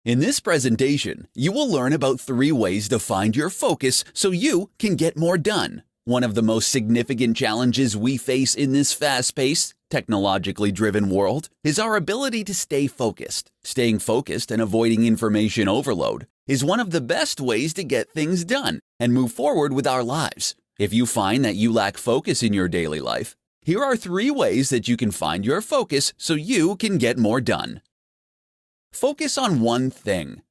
In this presentation, you will learn about 3 ways to find your focus so you can get more done. One of the most significant challenges we face in this fast-paced, technologically driven world is our ability to stay focused. Staying focused and avoiding information overload is one of the best ways to get things done and move forward with our lives. If you find that you lack focus in your daily life, here are 3 ways that you can find your focus so you can get more done. Focus on one thing.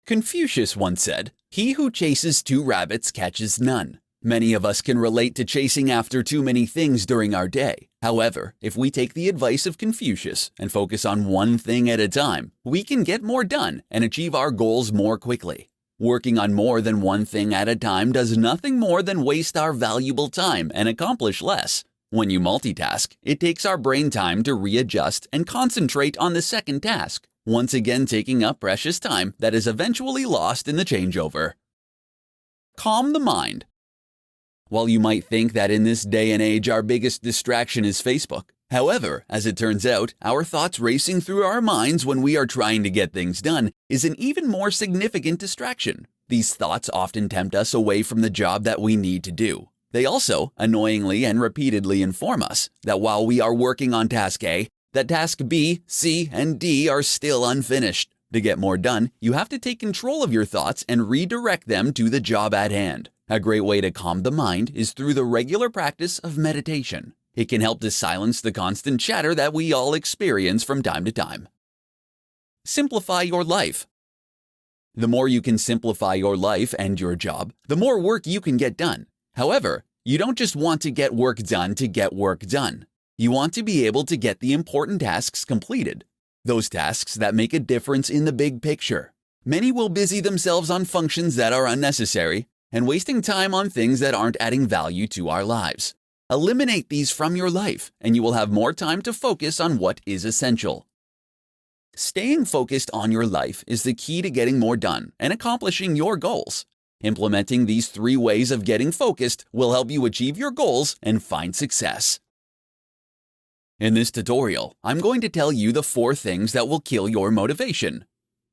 Confucius once said, "He who chases 2 rabbits catches none." Many of us can relate to chasing after too many things during our day. However, if we take the advice of Confucius and focus on one thing at a time, we can get more done and achieve our goals more quickly. Working on more than one thing at a time does nothing more than waste our valuable time and accomplish less. When you multitask, it takes our brain time to readjust and concentrate on the second task, once again taking up precious time that is eventually lost in the changeover. Calm the mind. While you might think that in this day and age our biggest distraction is Facebook, however, as it turns out, our thoughts racing through our minds when we are trying to get things done is an even more significant distraction. These thoughts often tempt us away from the job that we need to do. They also, annoyingly and repeatedly inform us that while we are working on task A, that task B, C, and D are still unfinished. To get more done, you have to take control of your thoughts and redirect them to the job at hand. A great way to calm the mind is through the regular practice of meditation. It can help to silence the constant chatter that we all experience from time to time. Simplify your life. The more you can simplify your life and your job, the more work you can get done. However, you don't just want to get work done to get work done. You want to be able to get the important tasks completed. Those tasks that make a difference in the big picture. Many will busy themselves on functions that are unnecessary and wasting time on things that aren't adding value to our lives. Eliminate these from your life, and you will have more time to focus on what is essential. Staying focused on your life is the key to getting more done and accomplishing your goals. Implementing these 3 ways of getting focused will help you achieve your goals and find success. In this tutorial, I'm going to tell you the 4 things that will kill your motivation.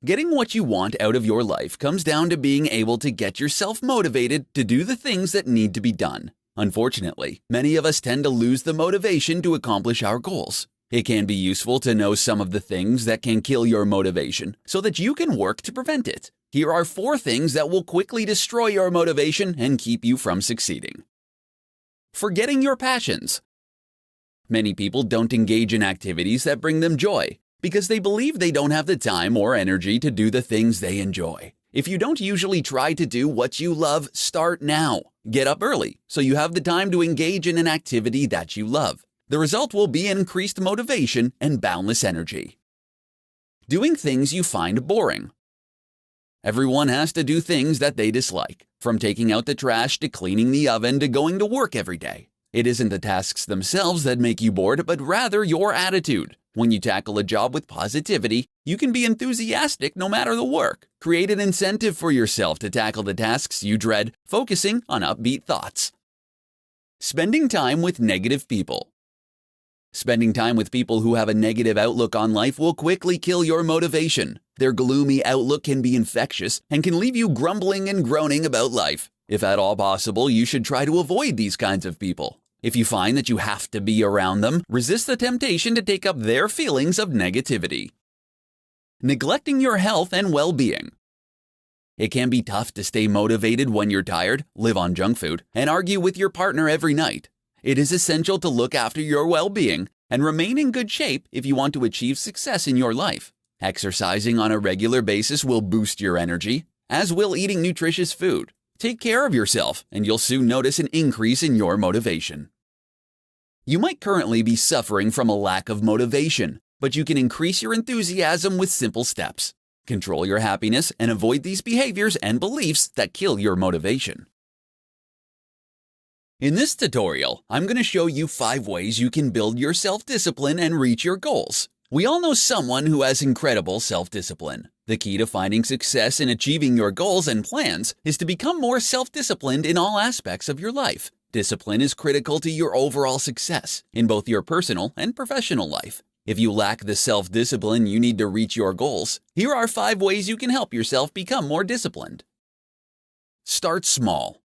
Getting what you want out of your life comes down to being able to get yourself motivated to do the things that need to be done. Unfortunately, many of us tend to lose the motivation to accomplish our goals. It can be useful to know some of the things that can kill your motivation so that you can work to prevent it. Here are 4 things that will quickly destroy your motivation and keep you from succeeding. Forgetting your passions. Many people don't engage in activities that bring them joy because they believe they don't have the time or energy to do the things they enjoy. If you don't usually try to do what you love, start now. Get up early so you have the time to engage in an activity that you love. The result will be increased motivation and boundless energy. Doing things you find boring. Everyone has to do things that they dislike, from taking out the trash to cleaning the oven to going to work every day. It isn't the tasks themselves that make you bored, but rather your attitude. When you tackle a job with positivity, you can be enthusiastic no matter the work. Create an incentive for yourself to tackle the tasks you dread, focusing on upbeat thoughts. Spending time with negative people. Spending time with people who have a negative outlook on life will quickly kill your motivation. Their gloomy outlook can be infectious and can leave you grumbling and groaning about life. If at all possible, you should try to avoid these kinds of people. If you find that you have to be around them, resist the temptation to take up their feelings of negativity. Neglecting your health and well-being. It can be tough to stay motivated when you're tired, live on junk food, and argue with your partner every night. It is essential to look after your well-being and remain in good shape if you want to achieve success in your life. Exercising on a regular basis will boost your energy, as will eating nutritious food. Take care of yourself, and you'll soon notice an increase in your motivation. You might currently be suffering from a lack of motivation, but you can increase your enthusiasm with simple steps. Control your happiness and avoid these behaviors and beliefs that kill your motivation. In this tutorial, I'm going to show you 5 ways you can build your self-discipline and reach your goals. We all know someone who has incredible self-discipline. The key to finding success in achieving your goals and plans is to become more self-disciplined in all aspects of your life. Discipline is critical to your overall success in both your personal and professional life. If you lack the self-discipline you need to reach your goals, here are 5 ways you can help yourself become more disciplined. Start small.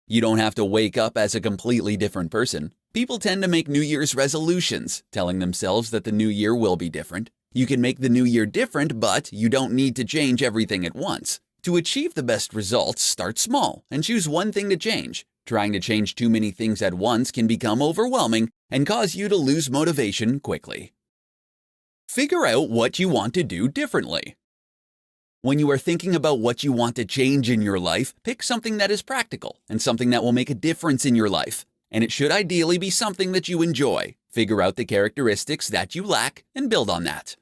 You don't have to wake up as a completely different person. People tend to make New Year's resolutions, telling themselves that the new year will be different. You can make the new year different, but you don't need to change everything at once. To achieve the best results, start small and choose one thing to change. Trying to change too many things at once can become overwhelming and cause you to lose motivation quickly. Figure out what you want to do differently. When you are thinking about what you want to change in your life, pick something that is practical and something that will make a difference in your life. And it should ideally be something that you enjoy. Figure out the characteristics that you lack and build on that.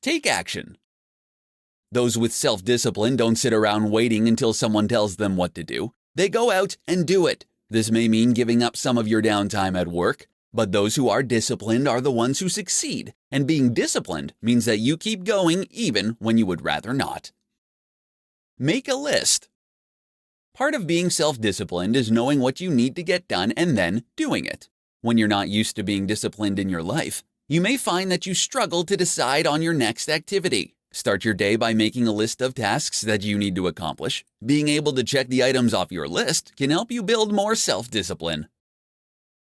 Take action. Those with self-discipline don't sit around waiting until someone tells them what to do. They go out and do it. This may mean giving up some of your downtime at work, but those who are disciplined are the ones who succeed. And being disciplined means that you keep going even when you would rather not. Make a list. Part of being self-disciplined is knowing what you need to get done and then doing it. When you're not used to being disciplined in your life, you may find that you struggle to decide on your next activity. Start your day by making a list of tasks that you need to accomplish. Being able to check the items off your list can help you build more self-discipline.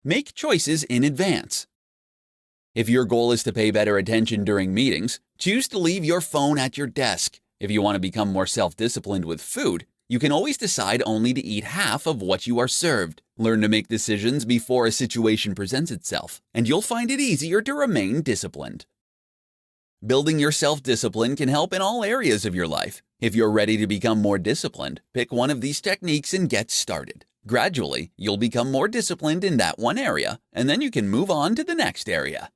Make choices in advance. If your goal is to pay better attention during meetings, choose to leave your phone at your desk. If you want to become more self-disciplined with food, you can always decide only to eat half of what you are served. Learn to make decisions before a situation presents itself, and you'll find it easier to remain disciplined. Building your self-discipline can help in all areas of your life. If you're ready to become more disciplined, pick one of these techniques and get started. Gradually, you'll become more disciplined in that one area, and then you can move on to the next area.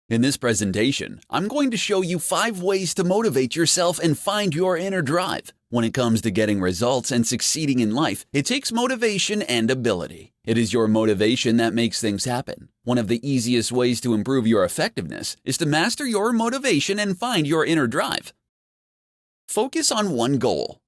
In this presentation, I'm going to show you 5 ways to motivate yourself and find your inner drive. When it comes to getting results and succeeding in life, it takes motivation and ability. It is your motivation that makes things happen. One of the easiest ways to improve your effectiveness is to master your motivation and find your inner drive. Focus on one goal.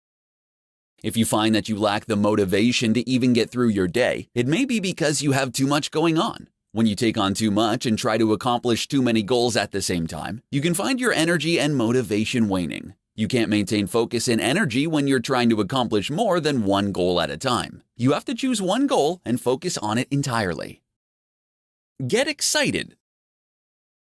If you find that you lack the motivation to even get through your day, it may be because you have too much going on. When you take on too much and try to accomplish too many goals at the same time, you can find your energy and motivation waning. You can't maintain focus and energy when you're trying to accomplish more than one goal at a time. You have to choose one goal and focus on it entirely. Get excited.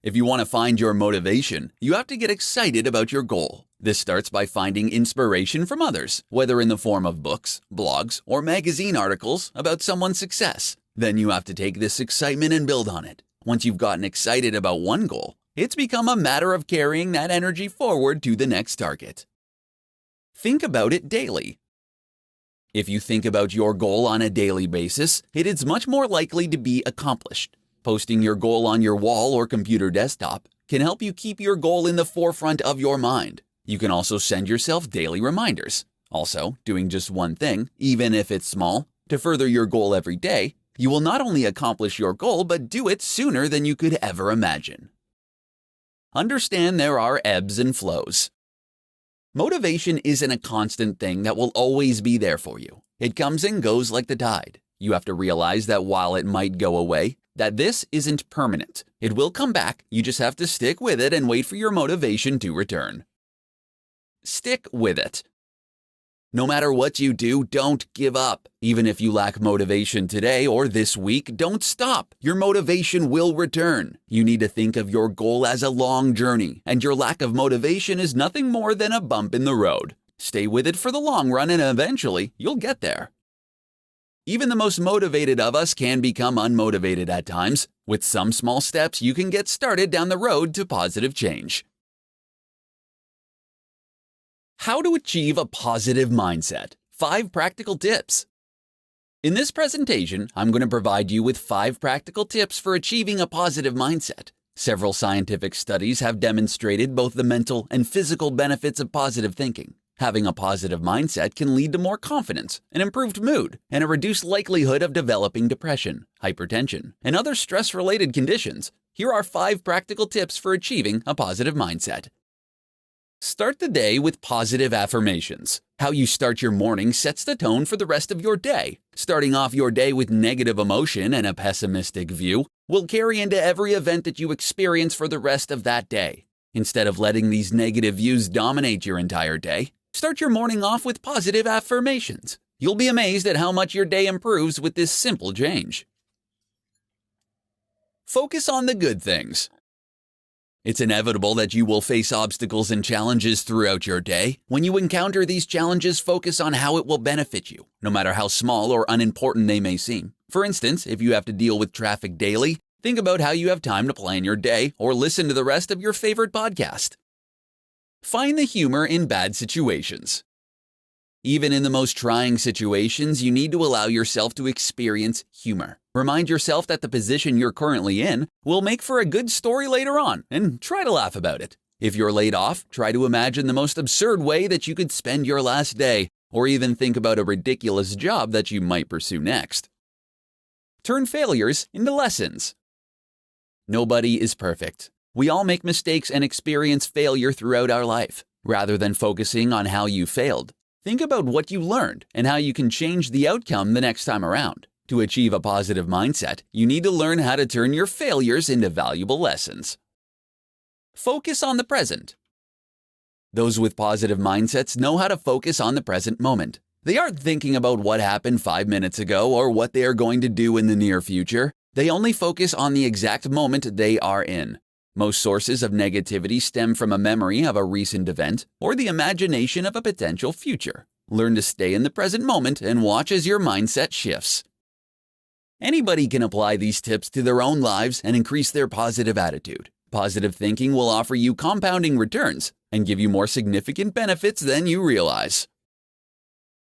If you want to find your motivation, you have to get excited about your goal. This starts by finding inspiration from others, whether in the form of books, blogs, or magazine articles about someone's success. Then you have to take this excitement and build on it. Once you've gotten excited about one goal, it's become a matter of carrying that energy forward to the next target. Think about it daily. If you think about your goal on a daily basis, it is much more likely to be accomplished. Posting your goal on your wall or computer desktop can help you keep your goal in the forefront of your mind. You can also send yourself daily reminders. Also, doing just one thing, even if it's small, to further your goal every day, you will not only accomplish your goal, but do it sooner than you could ever imagine. Understand there are ebbs and flows. Motivation isn't a constant thing that will always be there for you. It comes and goes like the tide. You have to realize that while it might go away, that this isn't permanent. It will come back. You just have to stick with it and wait for your motivation to return. Stick with it. No matter what you do, don't give up. Even if you lack motivation today or this week, don't stop. Your motivation will return. You need to think of your goal as a long journey, and your lack of motivation is nothing more than a bump in the road. Stay with it for the long run, and eventually, you'll get there. Even the most motivated of us can become unmotivated at times. With some small steps, you can get started down the road to positive change. How to achieve a positive mindset. 5 practical tips. In this presentation, I'm going to provide you with 5 practical tips for achieving a positive mindset. Several scientific studies have demonstrated both the mental and physical benefits of positive thinking. Having a positive mindset can lead to more confidence, an improved mood, and a reduced likelihood of developing depression, hypertension, and other stress-related conditions. Here are 5 practical tips for achieving a positive mindset. Start the day with positive affirmations. How you start your morning sets the tone for the rest of your day. Starting off your day with negative emotion and a pessimistic view will carry into every event that you experience for the rest of that day. Instead of letting these negative views dominate your entire day, start your morning off with positive affirmations. You'll be amazed at how much your day improves with this simple change. Focus on the good things. It's inevitable that you will face obstacles and challenges throughout your day. When you encounter these challenges, focus on how it will benefit you, no matter how small or unimportant they may seem. For instance, if you have to deal with traffic daily, think about how you have time to plan your day or listen to the rest of your favorite podcast. Find the humor in bad situations. Even in the most trying situations, you need to allow yourself to experience humor. Remind yourself that the position you're currently in will make for a good story later on, and try to laugh about it. If you're laid off, try to imagine the most absurd way that you could spend your last day, or even think about a ridiculous job that you might pursue next. Turn failures into lessons. Nobody is perfect. We all make mistakes and experience failure throughout our life. Rather than focusing on how you failed, think about what you learned and how you can change the outcome the next time around. To achieve a positive mindset, you need to learn how to turn your failures into valuable lessons. Focus on the present. Those with positive mindsets know how to focus on the present moment. They aren't thinking about what happened 5 minutes ago or what they are going to do in the near future. They only focus on the exact moment they are in. Most sources of negativity stem from a memory of a recent event or the imagination of a potential future. Learn to stay in the present moment and watch as your mindset shifts. Anybody can apply these tips to their own lives and increase their positive attitude. Positive thinking will offer you compounding returns and give you more significant benefits than you realize.